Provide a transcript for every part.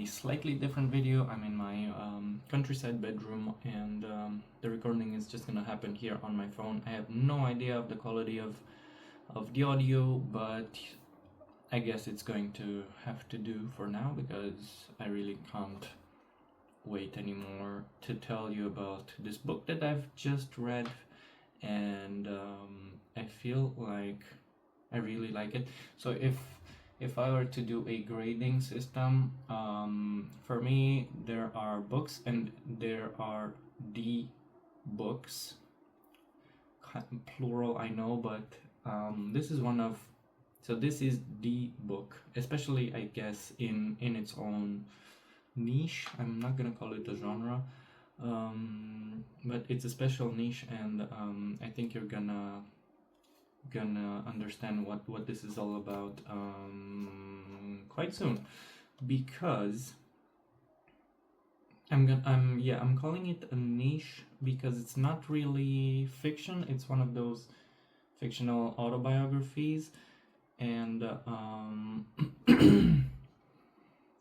slightly different video. I'm in my countryside bedroom, and the recording is just gonna happen here on my phone. I have no idea of the quality of the audio, but I guess it's going to have to do for now, because I really can't wait anymore to tell you about this book that I've just read, and I feel like I really like it. So if I were to do a grading system, for me there are books and there are D books, plural I know, but this is one of, so this is the book, especially I guess in its own niche. I'm not gonna call it a genre, but it's a special niche, and I think you're gonna understand what this is all about quite soon, because I'm calling it a niche because it's not really fiction. It's one of those fictional autobiographies, and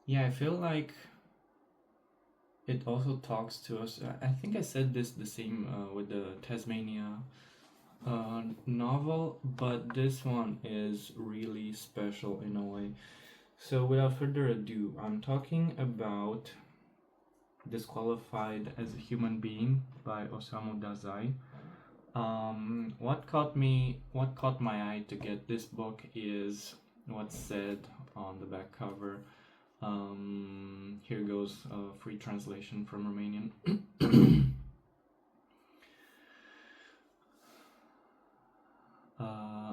yeah, I feel like it also talks to us. I think I said this the same with the Tasmania novel, but this one is really special in a way. So without further ado, I'm talking about Disqualified as a Human Being by Osamu Dazai. What caught my eye to get this book is what's said on the back cover. Here goes a free translation from Romanian.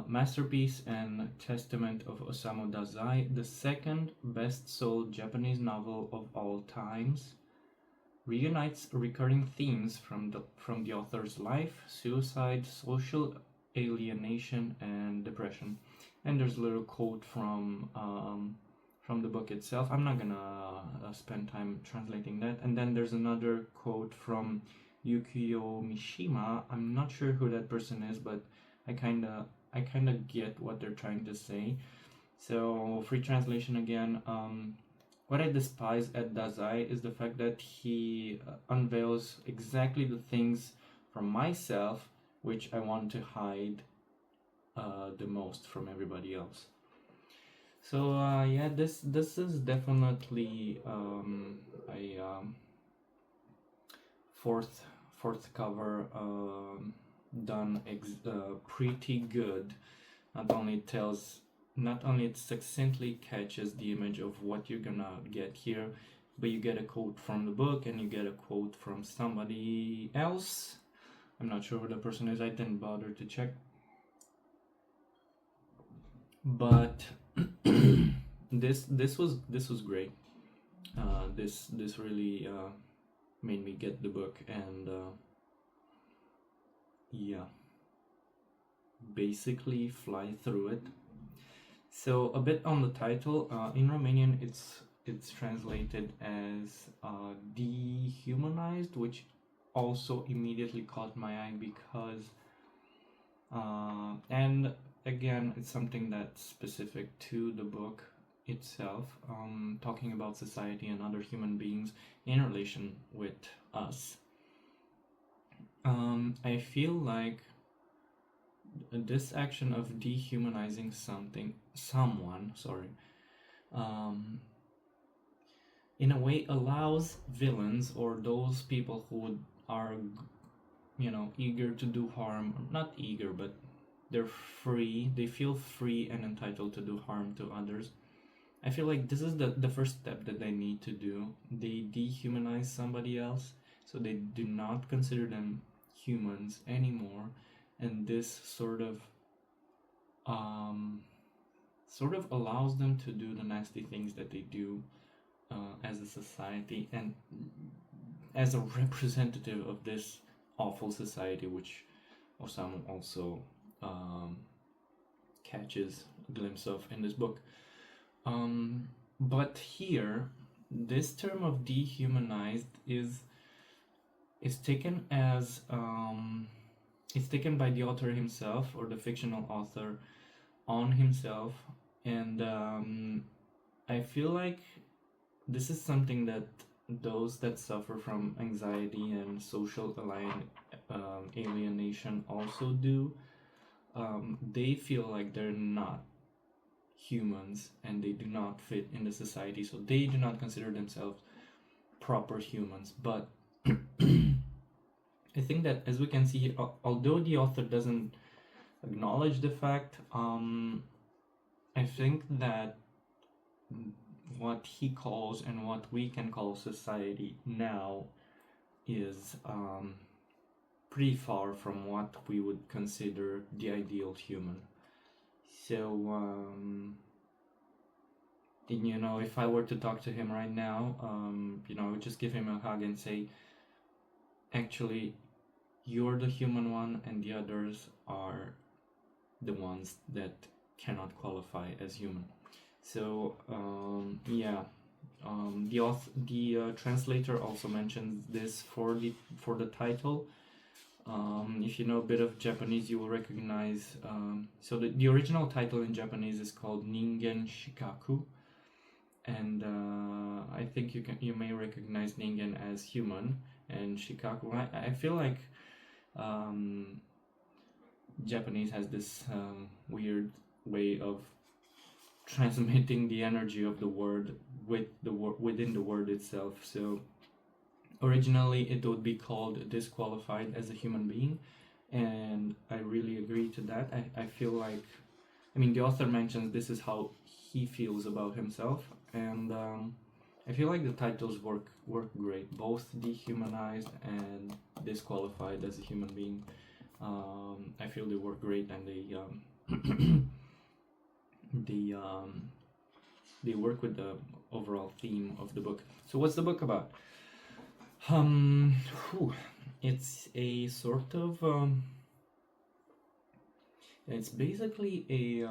Masterpiece and Testament of Osamu Dazai, the second best-sold Japanese novel of all times, reunites recurring themes from the author's life: suicide, social alienation, and depression. And there's a little quote from the book itself. I'm not gonna spend time translating that. And then there's another quote from Yukio Mishima. I'm not sure who that person is, but I kind of get what they're trying to say. So, free translation again. What I despise at Dazai is the fact that he unveils exactly the things from myself which I want to hide the most from everybody else. So yeah, this is definitely a fourth cover done pretty good. Not only it succinctly catches the image of what you're gonna get here, but you get a quote from the book and you get a quote from somebody else. I'm not sure who the person is. I didn't bother to check, but this was great. This really made me get the book, and yeah, basically fly through it. So a bit on the title. In Romanian, it's translated as dehumanized, which also immediately caught my eye because, and again, it's something that's specific to the book itself, talking about society and other human beings in relation with us. I feel like this action of dehumanizing someone, in a way allows villains, or those people who are, eager to do harm, not eager, but they feel free and entitled to do harm to others. I feel like this is the first step that they need to do. They dehumanize somebody else, so they do not consider them humans anymore, and this sort of allows them to do the nasty things that they do as a society, and as a representative of this awful society, which Osamu also catches a glimpse of in this book. But here, this term of dehumanized is taken as it's taken by the author himself, or the fictional author, on himself, and I feel like this is something that those that suffer from anxiety and social alienation also do. They feel like they're not humans and they do not fit in the society, so they do not consider themselves proper humans. But I think that, as we can see, although the author doesn't acknowledge the fact, I think that what he calls and what we can call society now is pretty far from what we would consider the ideal human. So, you know, if I were to talk to him right now, you know, I would just give him a hug and say, actually, you're the human one, and the others are the ones that cannot qualify as human. So, yeah. The translator also mentions this for the title. If you know a bit of Japanese, you will recognize. So the original title in Japanese is called Ningen Shikaku, and I think you may recognize Ningen as human, and Shikaku. I feel like Japanese has this weird way of transmitting the energy of the word within the word itself. So originally it would be called disqualified as a human being, and I really agree to that. I feel like, I mean, the author mentions this is how he feels about himself, and I feel like the titles work great, both dehumanized and disqualified as a human being. I feel they work great, and they work with the overall theme of the book. So what's the book about? It's a sort of it's basically a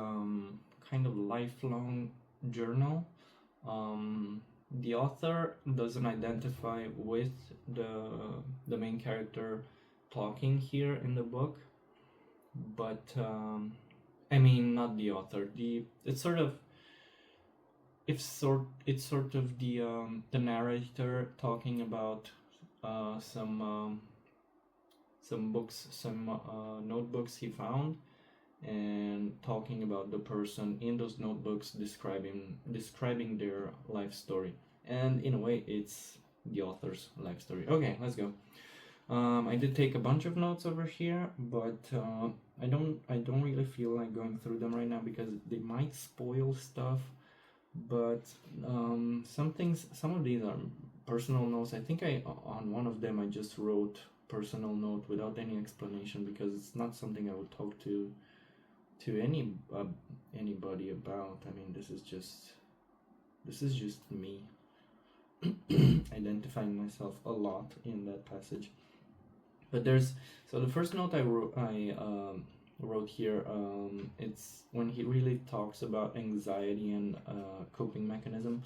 kind of lifelong journal. The author doesn't identify with the main character talking here in the book, but I mean, not the author. It's sort of the narrator talking about some books, some notebooks he found, and talking about the person in those notebooks, describing their life story. And in a way, it's the author's life story. Okay, let's go. I did take a bunch of notes over here, but I don't really feel like going through them right now because they might spoil stuff. But some of these are personal notes. I think on one of them I just wrote personal note without any explanation because it's not something I would talk to anybody about. I mean, this is just me identifying myself a lot in that passage. But so the first note I wrote here, it's when he really talks about anxiety and coping mechanism.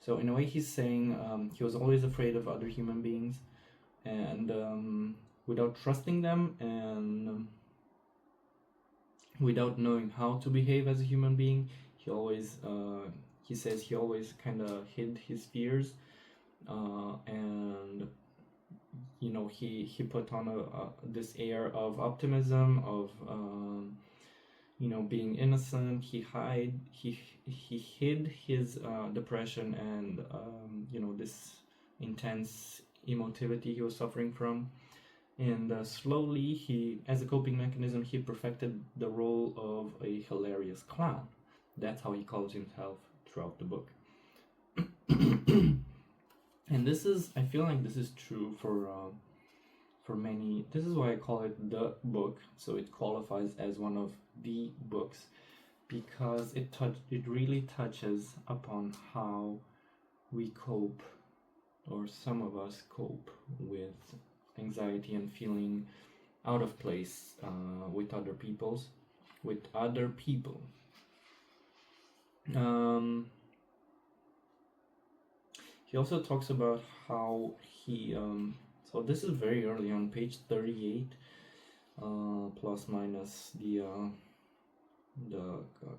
So in a way, he's saying he was always afraid of other human beings, and without trusting them and without knowing how to behave as a human being, he says he always kind of hid his fears, and you know, he put on this air of optimism, of you know, being innocent. He hid his depression and you know, this intense emotivity he was suffering from, and slowly as a coping mechanism, he perfected the role of a hilarious clown. That's how he calls himself throughout the book. And I feel like this is true for many. This is why I call it the book, so it qualifies as one of the books, because it really touches upon how we cope, or some of us cope, with anxiety and feeling out of place with other people. He also talks about how he so this is very early on, page 38, plus minus the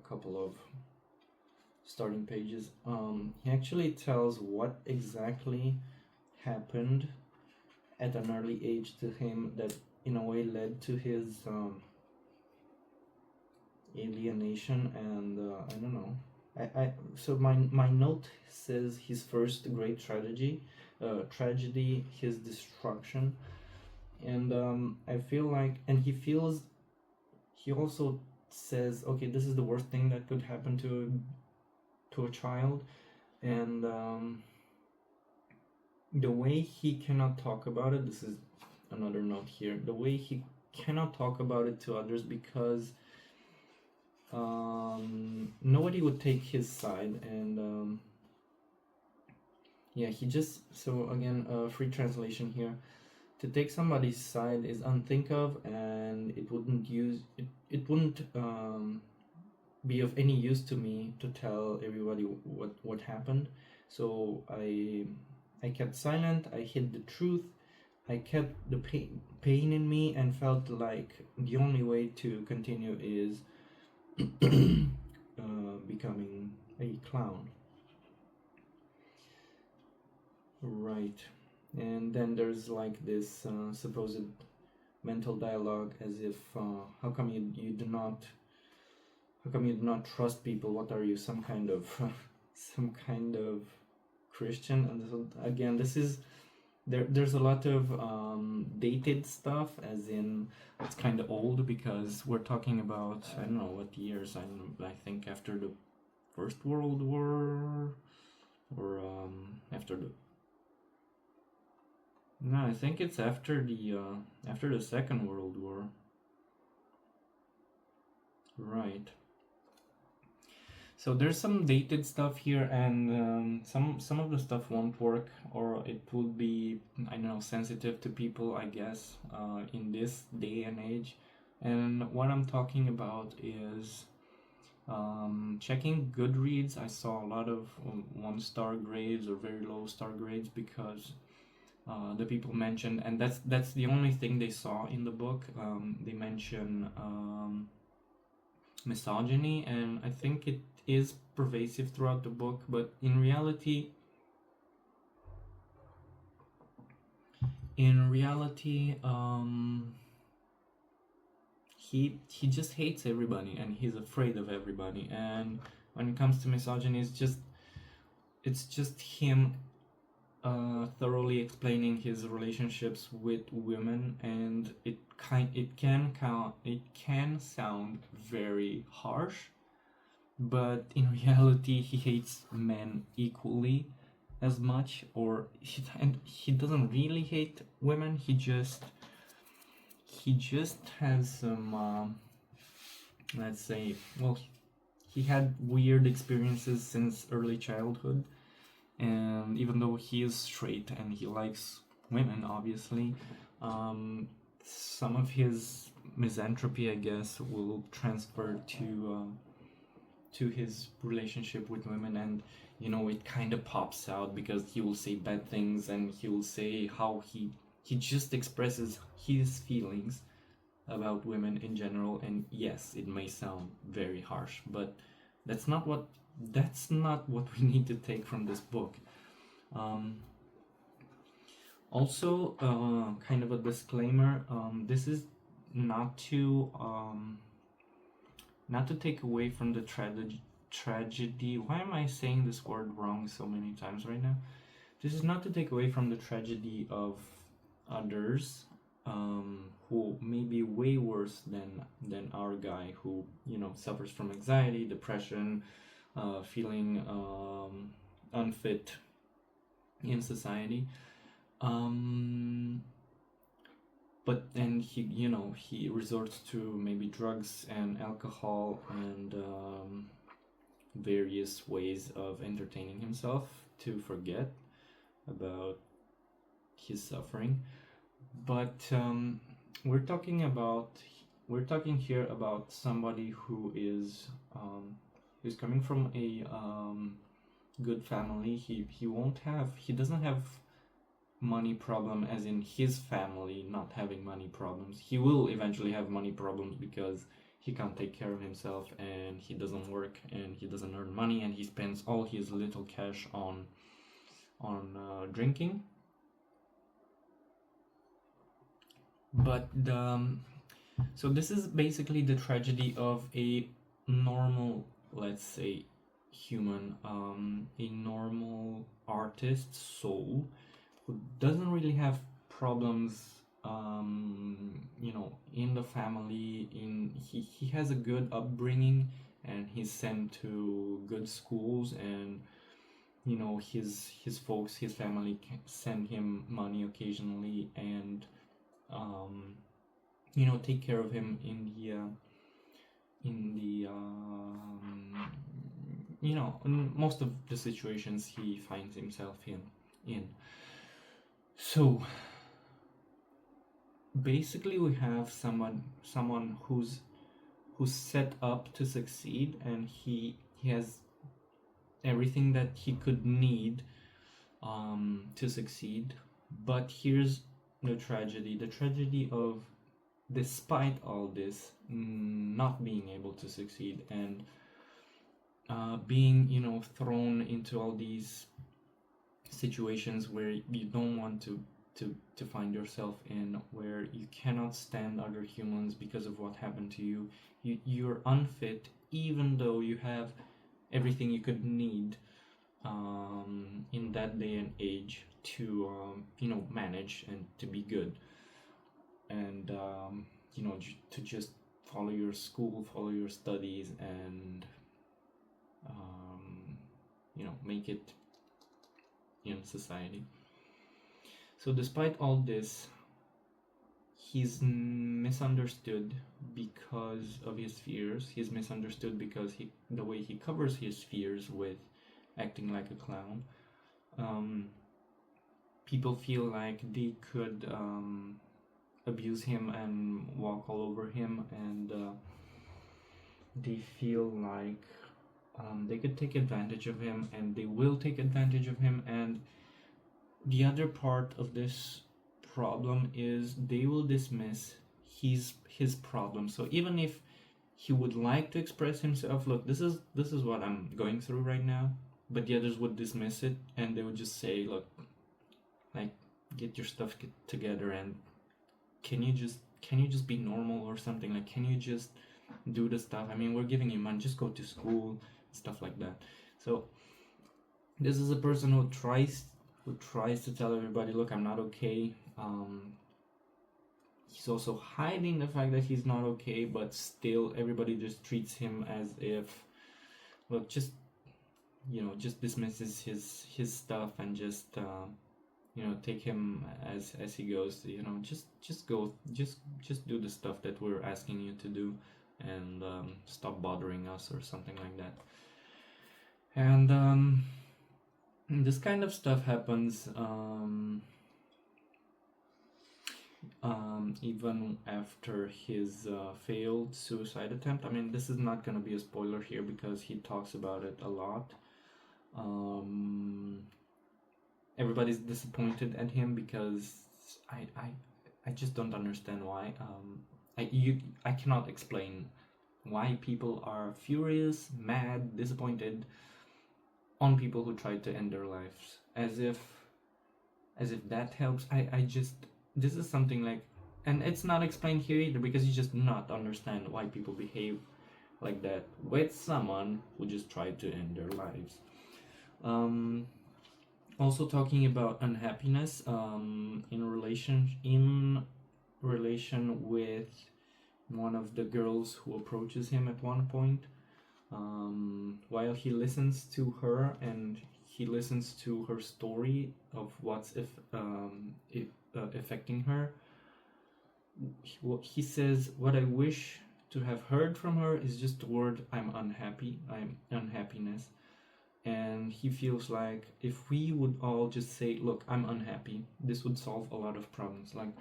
couple of starting pages. He actually tells what exactly happened at an early age to him that in a way led to his alienation, and I don't know. So my note says his first great tragedy, his destruction, and I feel like, and he also says, okay, this is the worst thing that could happen to a child, and the way he cannot talk about it. This is another note here. The way he cannot talk about it to others because nobody would take his side, and yeah, he just, so again, free translation here, to take somebody's side is unthink of, and it wouldn't be of any use to me to tell everybody what happened. So I kept silent, I hid the truth, I kept the pain in me, and felt like the only way to continue is becoming a clown. Right. And then there's like this supposed mental dialogue, as if how come you do not trust people? What are you, some kind of some kind of Christian? And so, again, this is there's a lot of dated stuff, as in it's kind of old, because we're talking about, I don't know what years. I think after the First World War, or after the, no, I think it's after the Second World War. Right. So there's some dated stuff here, and some of the stuff won't work, or it would be, I don't know, sensitive to people, I guess, in this day and age. And what I'm talking about is checking Goodreads. I saw a lot of 1-star grades or very low star grades, because the people mentioned, and that's the only thing they saw in the book. They mention misogyny, and I think it is pervasive throughout the book, but in reality he just hates everybody, and he's afraid of everybody. And when it comes to misogyny, it's just him thoroughly explaining his relationships with women, and it can sound very harsh, but in reality he hates men equally as much, and he doesn't really hate women. He just has some let's say, well, he had weird experiences since early childhood, and even though he is straight and he likes women, obviously, some of his misanthropy, I guess, will transfer to his relationship with women, and it kind of pops out, because he will say bad things, and he will say how he just expresses his feelings about women in general. And yes, it may sound very harsh, but that's not what we need to take from this book. Also, kind of a disclaimer, this is not to take away from the tragedy. Why am I saying this word wrong so many times right now? This is not to take away from the tragedy of others, who may be way worse than our guy, who suffers from anxiety, depression, feeling unfit in society, but then he resorts to maybe drugs and alcohol and various ways of entertaining himself to forget about his suffering. But we're talking here about somebody who is who's coming from a good family. He doesn't have money problem, as in his family not having money problems. He will eventually have money problems, because he can't take care of himself, and he doesn't work, and he doesn't earn money, and he spends all his little cash on drinking. But so this is basically the tragedy of a normal, let's say, human, a normal artist soul who doesn't really have problems, in the family. He has a good upbringing, and he's sent to good schools, and his folks, his family can send him money occasionally, and take care of him in most of the situations he finds himself in. So basically we have someone who's set up to succeed, and he has everything that he could need to succeed. But here's the tragedy of, despite all this, not being able to succeed, and being thrown into all these situations where you don't want to find yourself in, where you cannot stand other humans because of what happened to you. You're unfit, even though you have everything you could need in that day and age to manage and to be good, and to just follow your school, follow your studies, and make it in society. So despite all this, he's misunderstood because of his fears. He's misunderstood because the way he covers his fears with acting like a clown. People feel like they could abuse him and walk all over him, and they feel like they could take advantage of him, and they will take advantage of him. And the other part of this problem is they will dismiss his problem. So even if he would like to express himself, look, this is what I'm going through right now, but the others would dismiss it, and they would just say, look, like, get your stuff together, and can you just be normal or something? Like, can you just do the stuff? I mean, we're giving you money, just go to school, stuff like that. So this is a person who tries to tell everybody, look, I'm not okay. He's also hiding the fact that he's not okay, but still everybody just treats him as if, look, just dismisses his stuff, and just take him as he goes. Just go, just do the stuff that we're asking you to do, and stop bothering us, or something like that. And this kind of stuff happens even after his failed suicide attempt. I mean, this is not going to be a spoiler here because he talks about it a lot. Everybody's disappointed at him because I just don't understand why. I cannot explain why people are furious, mad, disappointed on people who try to end their lives, as if that helps. This is something like, and it's not explained here either, because you just not understand why people behave like that with someone who just tried to end their lives. Also talking about unhappiness in relation with one of the girls who approaches him at one point, while he listens to her, and he listens to her story of what's affecting her. He says, what I wish to have heard from her is just the word I'm unhappiness. And he feels like if we would all just say, look, I'm unhappy, this would solve a lot of problems. Like,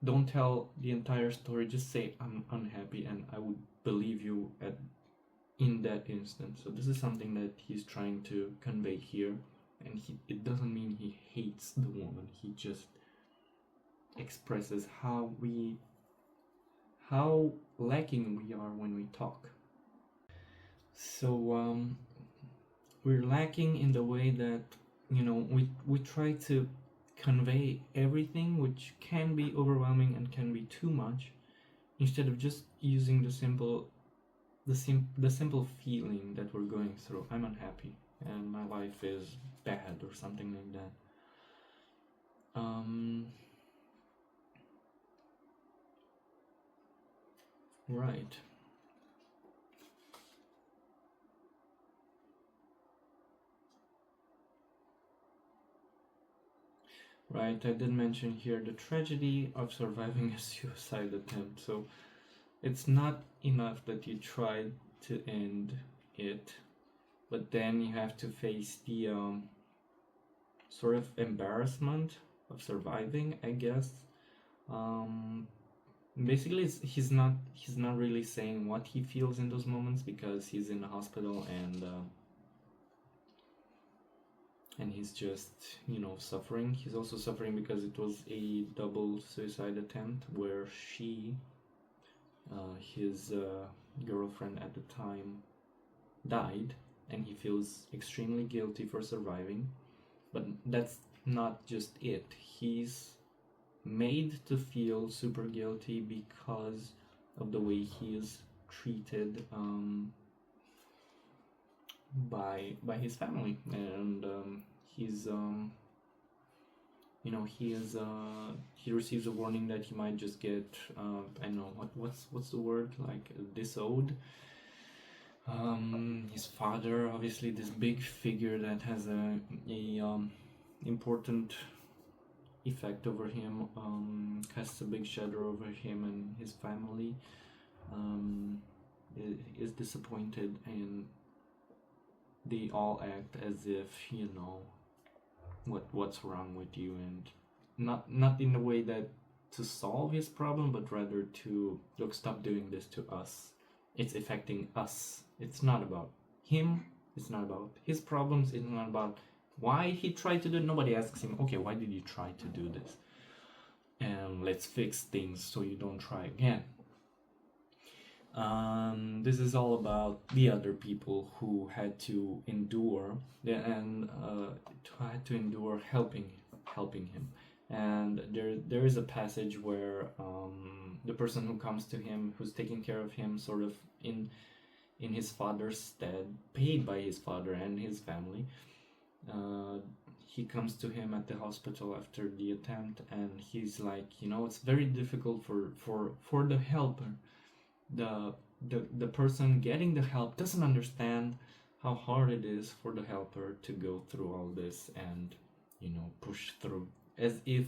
don't tell the entire story, just say I'm unhappy, and I would believe you in that instant. So this is something that he's trying to convey here, and it doesn't mean he hates the woman. He just expresses how how lacking we are when we talk. So we're lacking in the way that, we try to convey everything, which can be overwhelming and can be too much, instead of just using the simple feeling that we're going through. I'm unhappy and my life is bad, or something like that. Right. Right, I did mention here the tragedy of surviving a suicide attempt. So it's not enough that you tried to end it, but then you have to face the sort of embarrassment of surviving, I guess. Um, Basically, he's not really saying what he feels in those moments, because he's in the hospital, and he's just, suffering. He's also suffering because it was a double suicide attempt where his girlfriend at the time, died, and he feels extremely guilty for surviving. But that's not just it. He's made to feel super guilty because of the way he is treated by his family, and he's he receives a warning that he might just get I don't know what's the word, like disowned. His father, obviously this big figure that has a important effect over him, casts a big shadow over him and his family, is disappointed, and they all act as if, what's wrong with you, and not in a way that to solve his problem, but rather to, look, stop doing this to us. It's affecting us. It's not about him. It's not about his problems. It's not about why he tried to do it. Nobody asks him, okay, why did you try to do this? And let's fix things so you don't try again. This is all about the other people who had to endure and had to endure helping him. And there is a passage where the person who comes to him, who's taking care of him, sort of in his father's stead, paid by his father and his family, he comes to him at the hospital after the attempt, and he's like, it's very difficult for the helper. The person getting the help doesn't understand how hard it is for the helper to go through all this and push through, as if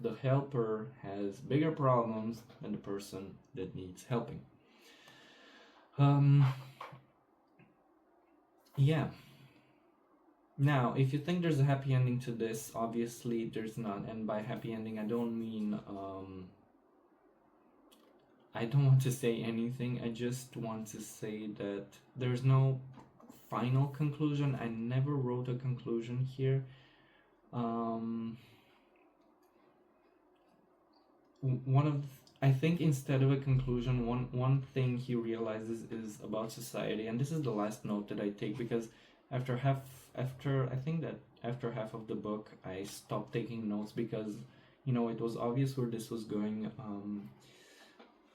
the helper has bigger problems than the person that needs helping. Yeah. Now, if you think there's a happy ending to this, obviously there's not. And by happy ending, I don't mean I don't want to say anything. I just want to say that there's no final conclusion. I never wrote a conclusion here. I think instead of a conclusion, one thing he realizes is about society, and this is the last note that I take, because after half of the book, I stopped taking notes, because it was obvious where this was going.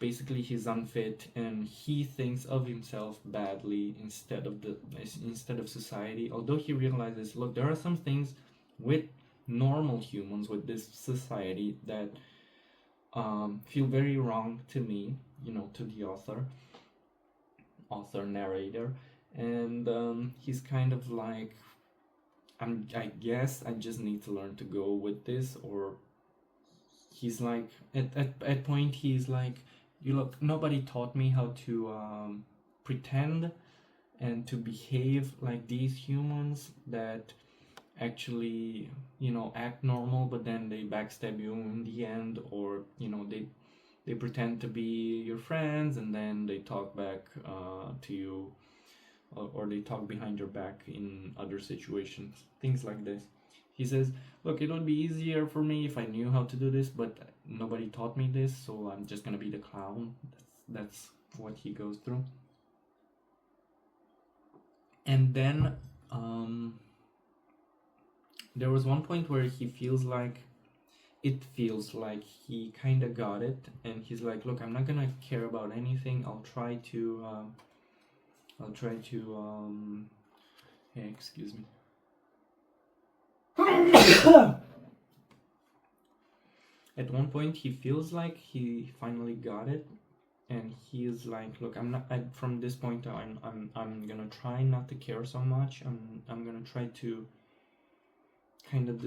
Basically, he's unfit and he thinks of himself badly instead of society. Although he realizes, look, there are some things with normal humans, with this society, that feel very wrong to me, to the author narrator, and he's kind of like, I guess I just need to learn to go with this. Or he's like, at point he's like, nobody taught me how to pretend and to behave like these humans that actually act normal, but then they backstab you in the end, or they pretend to be your friends and then they talk back to you, or they talk behind your back in other situations, things like this. He says, look, it would be easier for me if I knew how to do this, but nobody taught me this, so I'm just gonna be the clown. That's what he goes through. And then there was one point where he feels like he kind of got it, and he's like, look, I'm not gonna care about anything. I'll try to hey, excuse me. At one point he feels like he finally got it, and he is like, look, I'm not from this point on, I'm gonna try not to care so much. I'm gonna try to kind of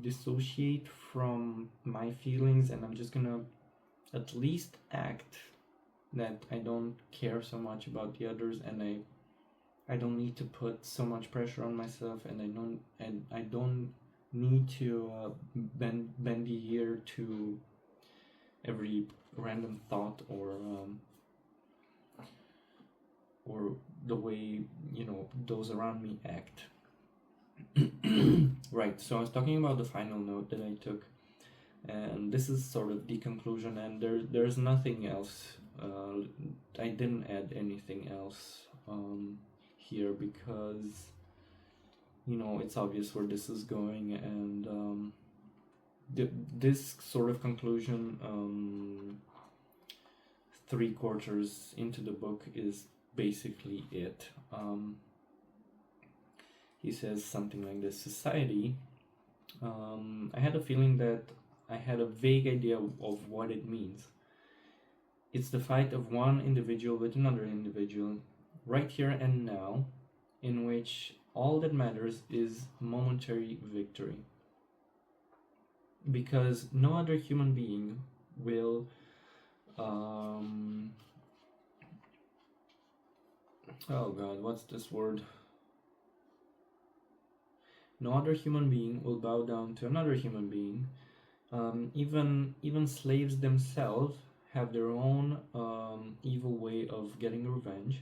dissociate from my feelings, and I'm just gonna at least act that I don't care so much about the others, and I don't need to put so much pressure on myself, and I don't need to bend the ear to every random thought or the way, you know, those around me act. Right, so I was talking about the final note that I took, and this is sort of the conclusion, and there's nothing else. I didn't add anything else here because, you know, it's obvious where this is going, and this sort of conclusion, 3/4 into the book, is basically it. He says something like this: society, I had a feeling that I had a vague idea of what it means. It's the fight of one individual with another individual, right here and now, in which all that matters is momentary victory. Because no other human being will oh god, what's this word? No other human being will bow down to another human being. Even slaves themselves have their own evil way of getting revenge,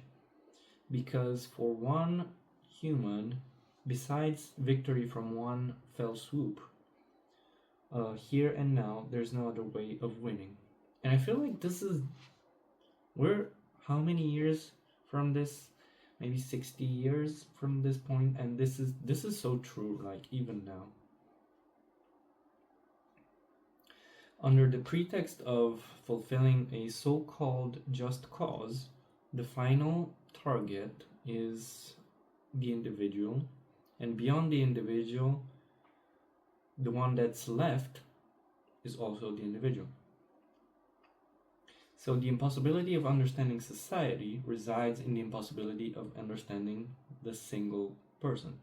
because for one human, besides victory from one fell swoop, here and now, there's no other way of winning. And I feel like we're how many years from this? Maybe 60 years from this point, and this is so true, like even now. Under the pretext of fulfilling a so-called just cause, the final target is the individual, and beyond the individual, the one that's left is also the individual. So the impossibility of understanding society resides in the impossibility of understanding the single person.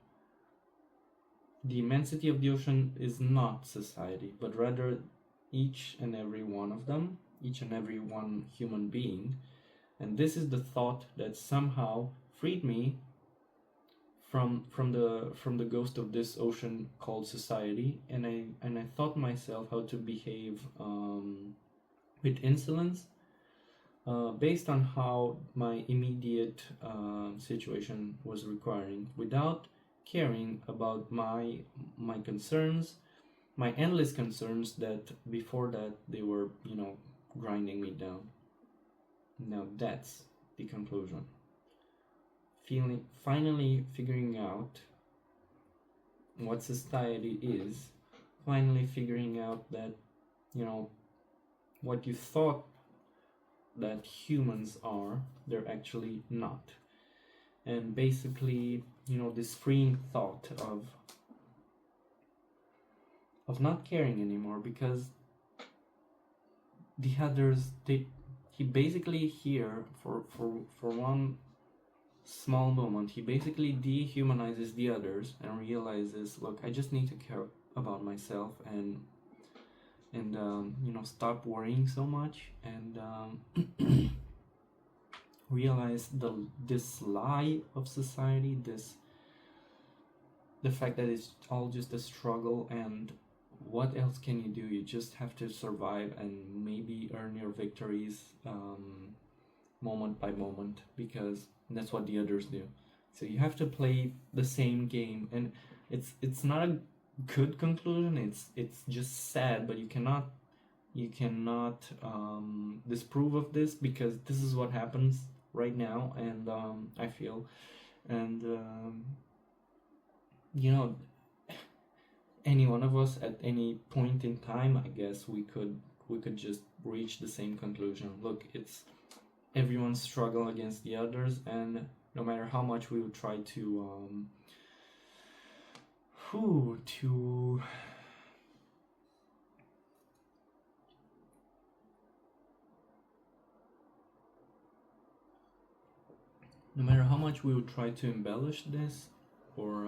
The immensity of the ocean is not society, but rather each and every one of them, each and every one human being. And this is the thought that somehow freed me from the ghost of this ocean called society, and I taught myself how to behave with insolence, based on how my immediate situation was requiring, without caring about my concerns, my endless concerns that before that they were, you know, grinding me down. Now that's the conclusion. Finally figuring out what society is, finally figuring out that, you know, what you thought that humans are, they're actually not. And basically, you know, this freeing thought of not caring anymore, because the others, he basically here for one small moment, he basically dehumanizes the others and realizes, look, I just need to care about myself and you know, stop worrying so much, and realize this lie of society, the fact that it's all just a struggle, and what else can you do? You just have to survive and maybe earn your victories moment by moment, because that's what the others do. So you have to play the same game, and it's not good conclusion. It's just sad, but you cannot disprove of this, because this is what happens right now. And I feel, and you know, any one of us at any point in time, I guess we could just reach the same conclusion. Look, it's everyone's struggle against the others, and no matter how much we would try to no matter how much we would try to embellish this, or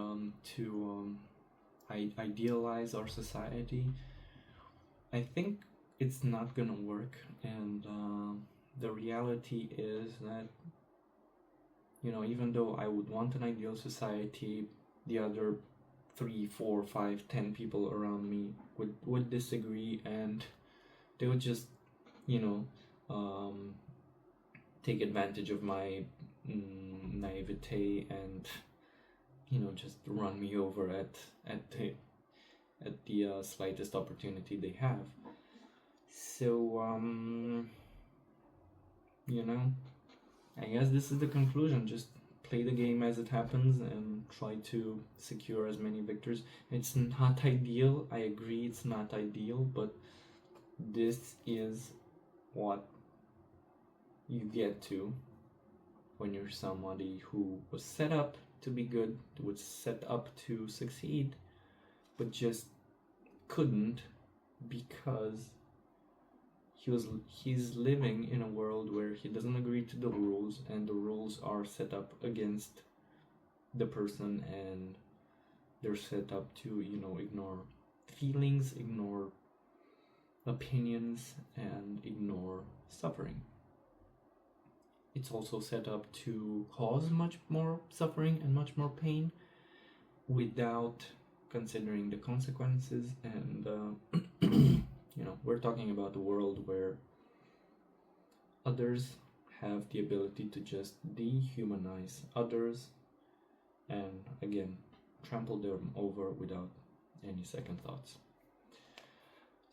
to idealize our society, I think it's not gonna work. And the reality is that, even though I would want an ideal society, the other 3, 4, 5, 10 people around me would disagree, and they would just, take advantage of my naivete, and just run me over at the slightest opportunity they have. So I guess this is the conclusion. Just play the game as it happens and try to secure as many victories. It's not ideal, I agree, it's not ideal, but this is what you get to when you're somebody who was set up to be good, was set up to succeed, but just couldn't, because he's living in a world where he doesn't agree to the rules, and the rules are set up against the person, and they're set up to ignore feelings, ignore opinions, and ignore suffering. It's also set up to cause much more suffering and much more pain without considering the consequences. And we're talking about a world where others have the ability to just dehumanize others, and again, trample them over without any second thoughts.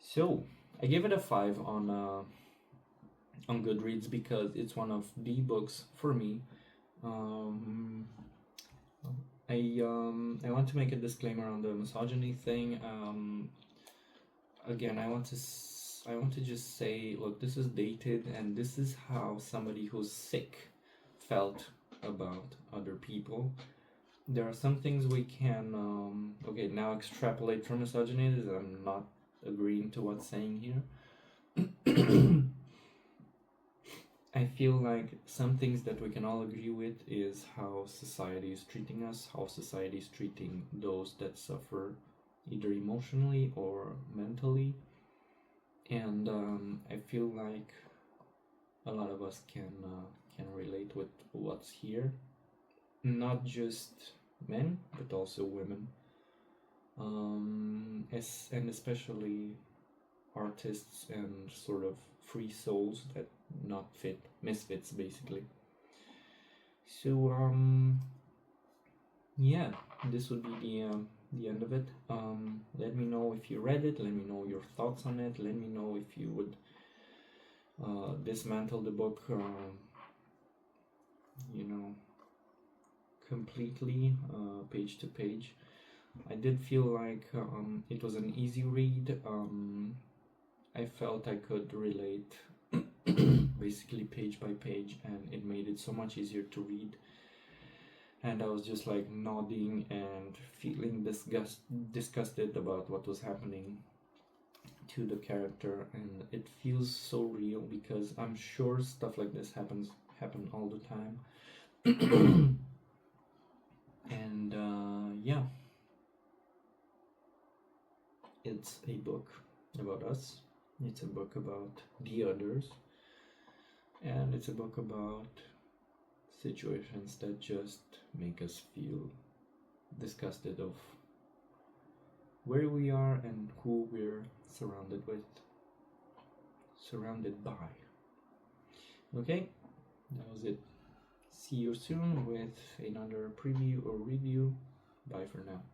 So I gave it a 5 on Goodreads, because it's one of the books for me. I want to make a disclaimer on the misogyny thing. Again, I want to just say, look, this is dated, and this is how somebody who's sick felt about other people. There are some things we can now extrapolate from misogyny. I'm not agreeing to what's saying here. I feel like some things that we can all agree with is how society is treating us, how society is treating those that suffer either emotionally or mentally. And I feel like a lot of us can relate with what's here. Not just men, but also women. And especially artists and sort of free souls that not fit, misfits basically. So this would be the end of it. Let me know if you read it, let me know your thoughts on it, let me know if you would dismantle the book completely, page to page. I did feel like it was an easy read. I felt I could relate basically page by page, and it made it so much easier to read. And I was just like nodding and feeling disgusted about what was happening to the character, and it feels so real, because I'm sure stuff like this happen all the time. And it's a book about us, it's a book about the others, and it's a book about situations that just make us feel disgusted of where we are and who we're surrounded by. Okay, that was it. See you soon with another preview or review. Bye for now.